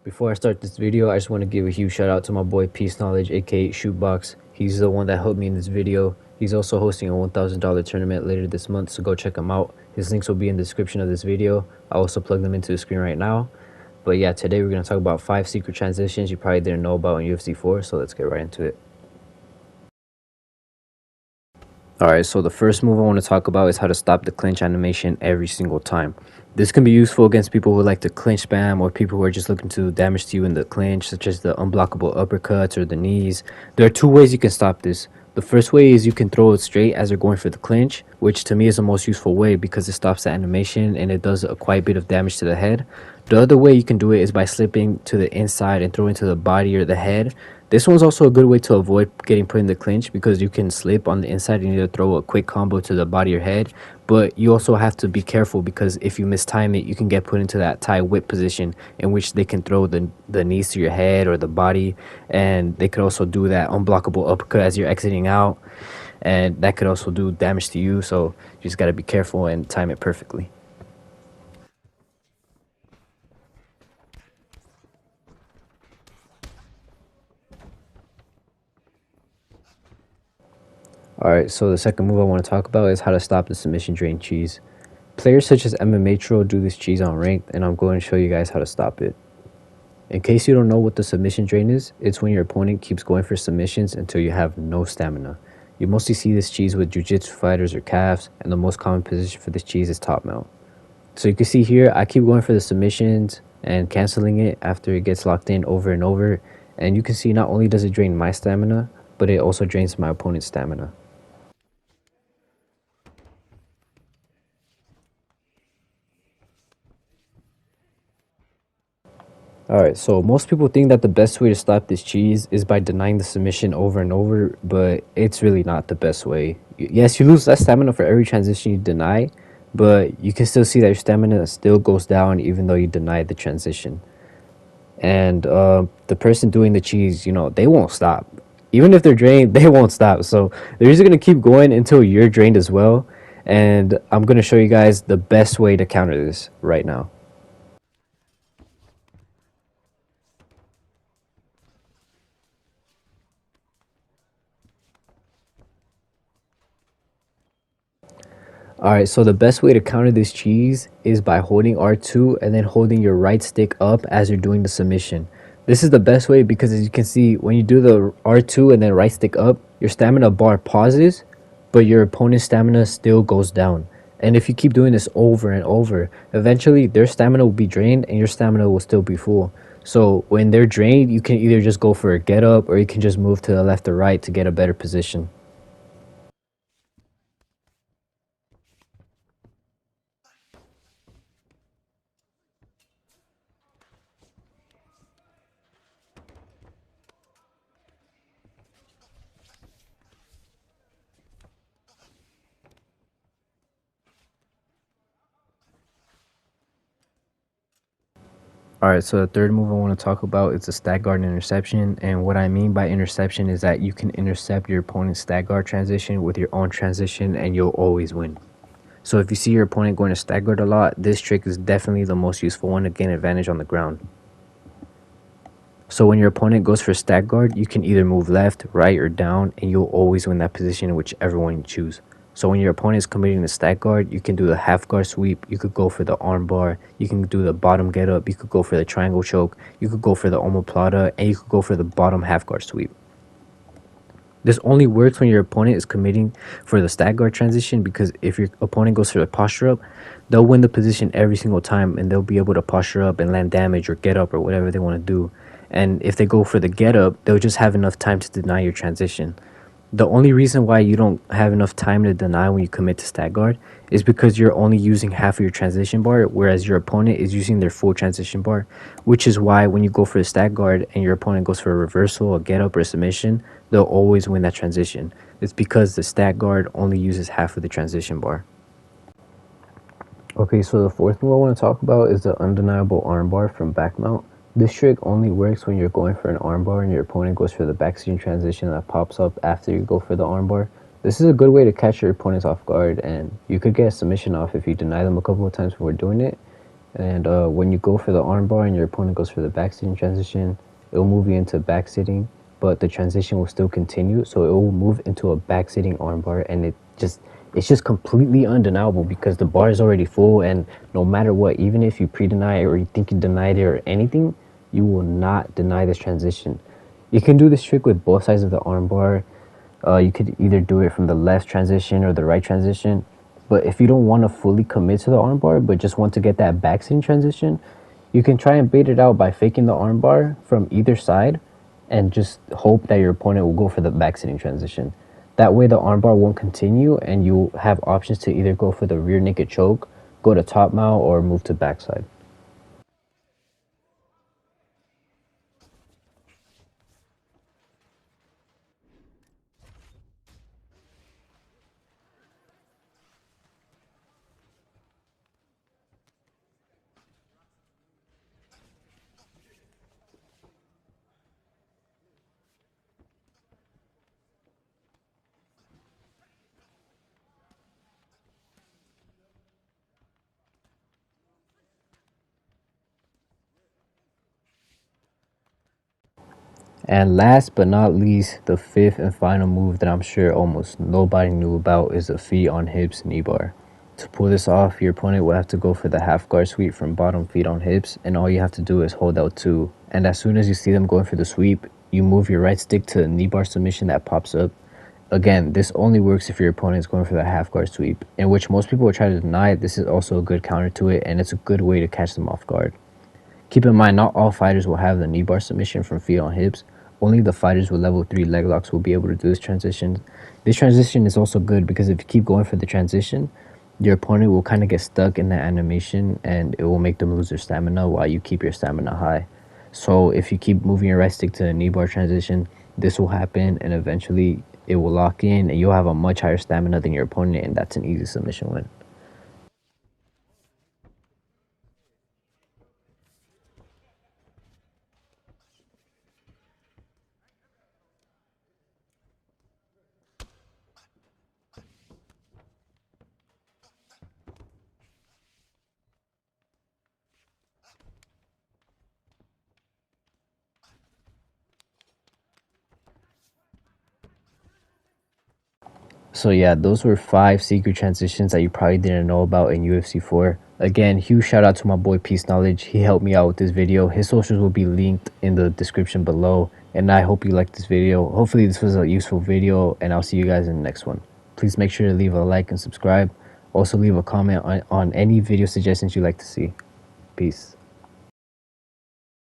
Before I start this video, I just want to give a huge shout out to my boy Peace Knowledge, aka Shootbox. He's the one that helped me in this video. He's also hosting a $1,000 tournament later this month, so go check him out. His links will be in the description of this video. I'll also plug them into the screen right now. But yeah, today we're going to talk about 5 secret transitions you probably didn't know about in UFC 4, so let's get right into it. Alright, so the first move I want to talk about is how to stop the clinch animation every single time. This can be useful against people who like to clinch spam or people who are just looking to do damage to you in the clinch, such as the unblockable uppercuts or the knees. There are 2 ways you can stop this. The first way is you can throw it straight as they're going for the clinch, which to me is the most useful way because it stops the animation and it does quite a bit of damage to the head. The other way you can do it is by slipping to the inside and throwing to the body or the head. This one's also a good way to avoid getting put in the clinch because you can slip on the inside and either throw a quick combo to the body or head. But you also have to be careful because if you mistime it, you can get put into that tie whip position in which they can throw the knees to your head or the body. And they could also do that unblockable uppercut as you're exiting out. And that could also do damage to you. So you just got to be careful and time it perfectly. Alright, so the second move I want to talk about is how to stop the submission drain cheese. Players such as MMA Tro do this cheese on ranked, and I'm going to show you guys how to stop it. In case you don't know what the submission drain is, it's when your opponent keeps going for submissions until you have no stamina. You mostly see this cheese with jiu-jitsu fighters or calves, and the most common position for this cheese is top mount. So you can see here, I keep going for the submissions and canceling it after it gets locked in over and over, and you can see not only does it drain my stamina, but it also drains my opponent's stamina. Alright, so most people think that the best way to stop this cheese is by denying the submission over and over, but it's really not the best way. Yes, you lose less stamina for every transition you deny, but you can still see that your stamina still goes down even though you deny the transition. And the person doing the cheese, they won't stop. Even if they're drained, they won't stop. So they're just going to keep going until you're drained as well. And I'm going to show you guys the best way to counter this right now. Alright, so the best way to counter this cheese is by holding R2 and then holding your right stick up as you're doing the submission. This is the best way because as you can see, when you do the R2 and then right stick up, your stamina bar pauses, but your opponent's stamina still goes down. And if you keep doing this over and over, eventually their stamina will be drained and your stamina will still be full. So when they're drained, you can either just go for a get up or you can just move to the left or right to get a better position. Alright, so the third move I want to talk about is the stag guard interception, and what I mean by interception is that you can intercept your opponent's stag guard transition with your own transition and you'll always win. So if you see your opponent going to stag guard a lot, this trick is definitely the most useful one to gain advantage on the ground. So when your opponent goes for stag guard, you can either move left, right, or down, and you'll always win that position whichever one you choose. So when your opponent is committing the stag guard, you can do the half guard sweep, you could go for the armbar, you can do the bottom get up, you could go for the triangle choke, you could go for the omoplata, and you could go for the bottom half guard sweep. This only works when your opponent is committing for the stag guard transition because if your opponent goes for the posture up, they'll win the position every single time and they'll be able to posture up and land damage or get up or whatever they want to do. And if they go for the get up, they'll just have enough time to deny your transition. The only reason why you don't have enough time to deny when you commit to stag guard is because you're only using half of your transition bar, whereas your opponent is using their full transition bar, which is why when you go for the stag guard and your opponent goes for a reversal, a get up, or a submission, they'll always win that transition. It's because the stag guard only uses half of the transition bar. Okay, so the fourth move I want to talk about is the undeniable armbar from back mount. This trick only works when you're going for an armbar and your opponent goes for the backseat transition that pops up after you go for the armbar. This is a good way to catch your opponents off guard, and you could get a submission off if you deny them a couple of times before doing it. And when you go for the armbar and your opponent goes for the back sitting transition, it will move you into back sitting, but the transition will still continue. So it will move into a back sitting armbar, and it's just completely undeniable because the bar is already full, and no matter what, even if you pre-deny it or you think you denied it or anything, you will not deny this transition. You can do this trick with both sides of the armbar. You could either do it from the left transition or the right transition. But if you don't want to fully commit to the armbar, but just want to get that back sitting transition, you can try and bait it out by faking the armbar from either side and just hope that your opponent will go for the back sitting transition. That way the armbar won't continue and you have options to either go for the rear naked choke, go to top mount, or move to backside. And last but not least, the fifth and final move that I'm sure almost nobody knew about is the feet on hips knee bar. To pull this off, your opponent will have to go for the half guard sweep from bottom feet on hips, and all you have to do is hold out two. And as soon as you see them going for the sweep, you move your right stick to the knee bar submission that pops up. Again, this only works if your opponent is going for the half guard sweep, in which most people will try to deny. This is also a good counter to it, and it's a good way to catch them off guard. Keep in mind, not all fighters will have the knee bar submission from feet on hips. Only the fighters with level 3 leg locks will be able to do this transition. This transition is also good because if you keep going for the transition, your opponent will kind of get stuck in that animation and it will make them lose their stamina while you keep your stamina high. So if you keep moving your right stick to the knee bar transition, this will happen and eventually it will lock in and you'll have a much higher stamina than your opponent, and that's an easy submission win. So yeah, those were 5 secret transitions that you probably didn't know about in UFC 4. Again, huge shout out to my boy Peace Knowledge. He helped me out with this video. His socials will be linked in the description below. And I hope you liked this video. Hopefully this was a useful video, and I'll see you guys in the next one. Please make sure to leave a like and subscribe. Also leave a comment on any video suggestions you'd like to see. Peace.